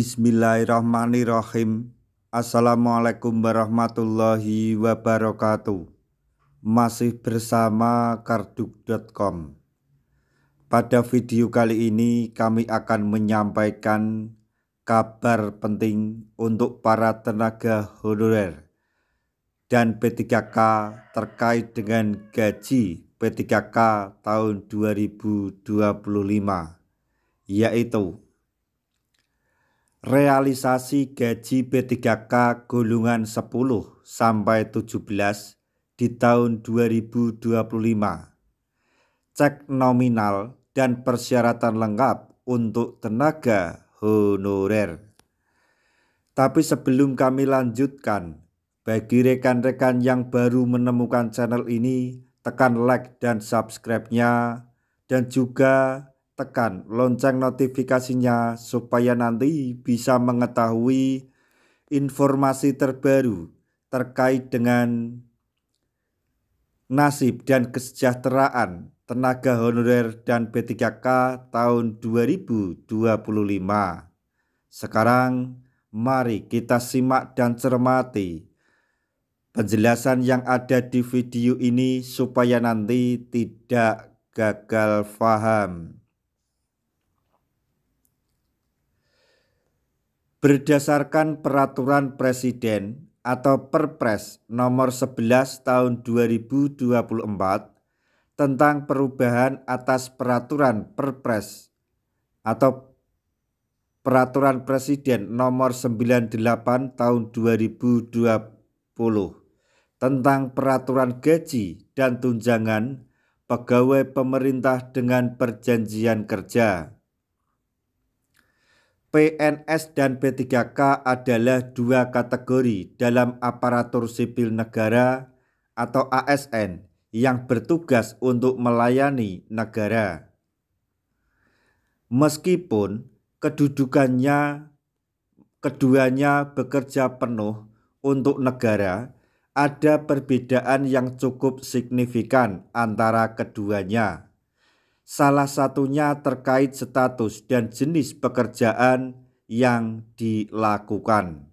Bismillahirrahmanirrahim. Assalamualaikum warahmatullahi wabarakatuh. Masih bersama karduk.com. Pada video kali ini kami akan menyampaikan kabar penting untuk para tenaga honorer dan P3K terkait dengan gaji P3K tahun 2025, yaitu realisasi gaji P3K golongan 10 sampai 17 di tahun 2025. Cek nominal dan persyaratan lengkap untuk tenaga honorer. Tapi sebelum kami lanjutkan, bagi rekan-rekan yang baru menemukan channel ini, tekan like dan subscribe-nya, dan juga tekan lonceng notifikasinya supaya nanti bisa mengetahui informasi terbaru terkait dengan nasib dan kesejahteraan tenaga honorer dan P3K tahun 2025. Sekarang mari kita simak dan cermati penjelasan yang ada di video ini supaya nanti tidak gagal paham. Berdasarkan Peraturan Presiden atau Perpres nomor 11 tahun 2024 tentang perubahan atas Peraturan Perpres atau Peraturan Presiden nomor 98 tahun 2020 tentang peraturan gaji dan tunjangan pegawai pemerintah dengan perjanjian kerja. PNS dan P3K adalah dua kategori dalam aparatur sipil negara atau ASN yang bertugas untuk melayani negara. Meskipun keduanya bekerja penuh untuk negara, ada perbedaan yang cukup signifikan antara keduanya. Salah satunya terkait status dan jenis pekerjaan yang dilakukan.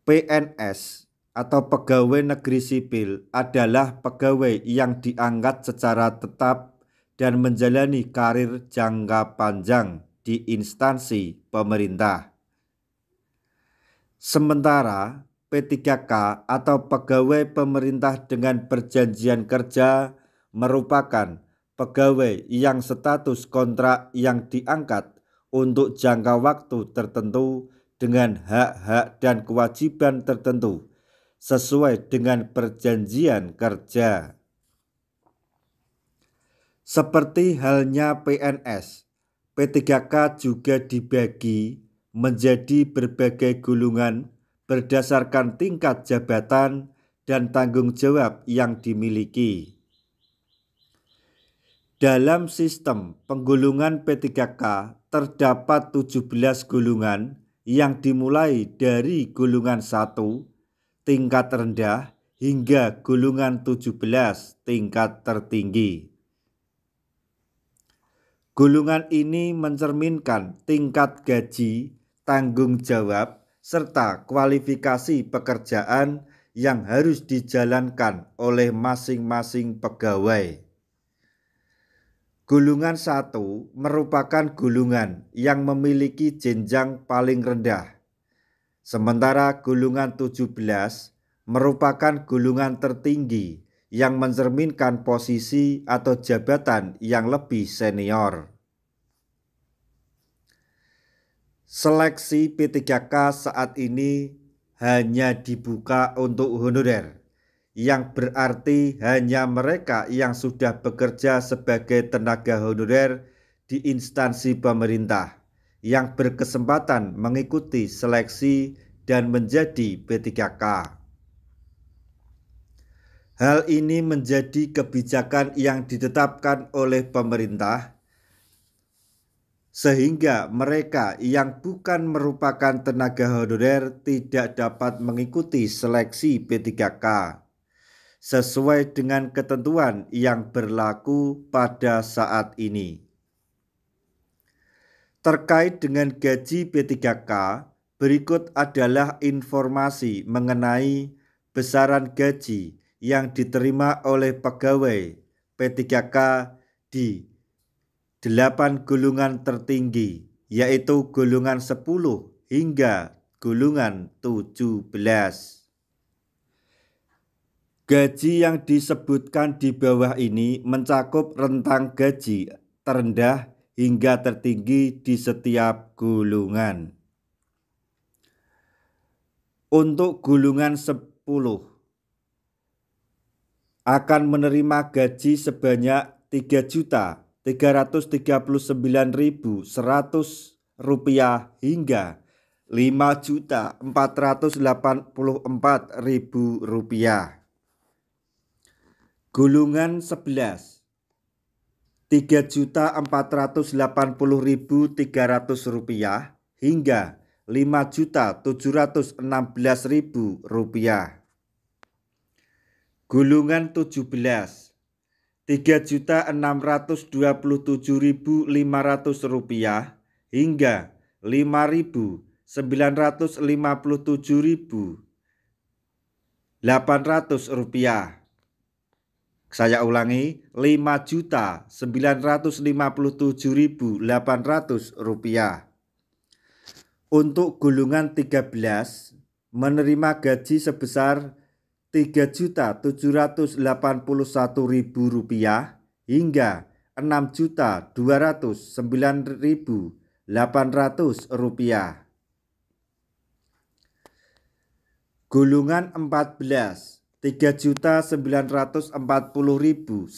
PNS atau pegawai negeri sipil adalah pegawai yang diangkat secara tetap dan menjalani karir jangka panjang di instansi pemerintah. Sementara P3K atau pegawai pemerintah dengan perjanjian kerja merupakan pegawai yang status kontrak yang diangkat untuk jangka waktu tertentu dengan hak-hak dan kewajiban tertentu sesuai dengan perjanjian kerja. Seperti halnya PNS, P3K juga dibagi menjadi berbagai golongan berdasarkan tingkat jabatan dan tanggung jawab yang dimiliki. Dalam sistem penggolongan P3K terdapat 17 golongan yang dimulai dari golongan 1 tingkat rendah hingga golongan 17 tingkat tertinggi. Golongan ini mencerminkan tingkat gaji, tanggung jawab, serta kualifikasi pekerjaan yang harus dijalankan oleh masing-masing pegawai. Golongan 1 merupakan golongan yang memiliki jenjang paling rendah, sementara golongan 17 merupakan golongan tertinggi yang mencerminkan posisi atau jabatan yang lebih senior. Seleksi P3K saat ini hanya dibuka untuk honorer, yang berarti hanya mereka yang sudah bekerja sebagai tenaga honorer di instansi pemerintah yang berkesempatan mengikuti seleksi dan menjadi P3K. Hal ini menjadi kebijakan yang ditetapkan oleh pemerintah, sehingga mereka yang bukan merupakan tenaga honorer tidak dapat mengikuti seleksi P3K sesuai dengan ketentuan yang berlaku pada saat ini. Terkait dengan gaji P3K, berikut adalah informasi mengenai besaran gaji yang diterima oleh pegawai P3K di 8 golongan tertinggi, yaitu golongan 10 hingga golongan 17. Gaji yang disebutkan di bawah ini mencakup rentang gaji terendah hingga tertinggi di setiap golongan. Untuk golongan 10 akan menerima gaji sebanyak Rp3.339.100 hingga Rp5.484.000. Golongan 11 Rp3.480.300 hingga Rp5.716.000. Golongan 17 Rp3.627.500 hingga Rp5.957.800. Saya ulangi, Rp5.957.800. Untuk golongan 13 menerima gaji sebesar Rp3.781.000 hingga Rp6.209.800. Golongan 14 Rp3.940.900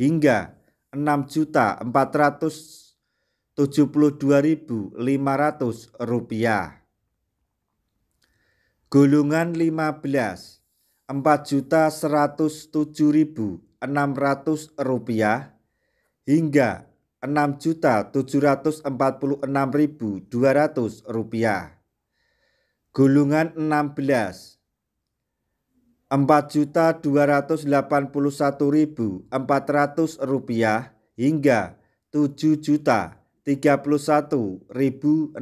hingga Rp6.472.500. Golongan 15 Rp4.107.600 hingga Rp6.746.200. Golongan 16 Rp4.281.400 hingga Rp7.031.600.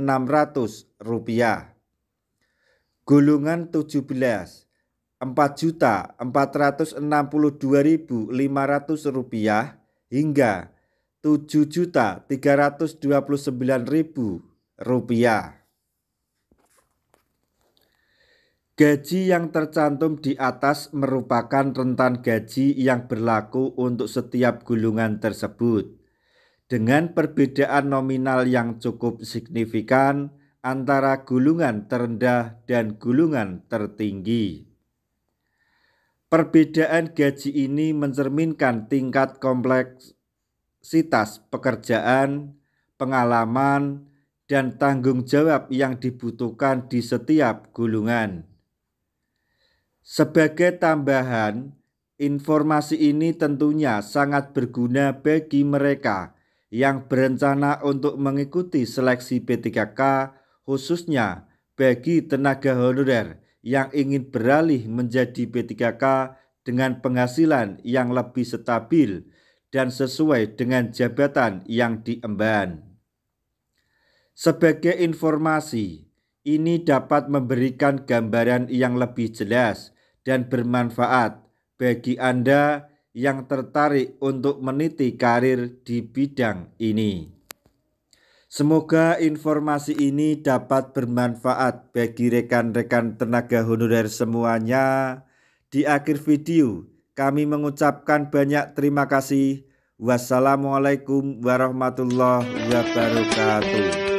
Golongan 17 Rp4.462.500 hingga Rp7.329.000. Gaji yang tercantum di atas merupakan rentan gaji yang berlaku untuk setiap golongan tersebut, dengan perbedaan nominal yang cukup signifikan antara golongan terendah dan golongan tertinggi. Perbedaan gaji ini mencerminkan tingkat kompleksitas pekerjaan, pengalaman, dan tanggung jawab yang dibutuhkan di setiap golongan. Sebagai tambahan, informasi ini tentunya sangat berguna bagi mereka yang berencana untuk mengikuti seleksi P3K, khususnya bagi tenaga honorer yang ingin beralih menjadi P3K dengan penghasilan yang lebih stabil dan sesuai dengan jabatan yang diemban. Sebagai informasi, ini dapat memberikan gambaran yang lebih jelas dan bermanfaat bagi Anda yang tertarik untuk meniti karir di bidang ini. Semoga informasi ini dapat bermanfaat bagi rekan-rekan tenaga honorer semuanya. Di akhir video, kami mengucapkan banyak terima kasih. Wassalamualaikum warahmatullahi wabarakatuh.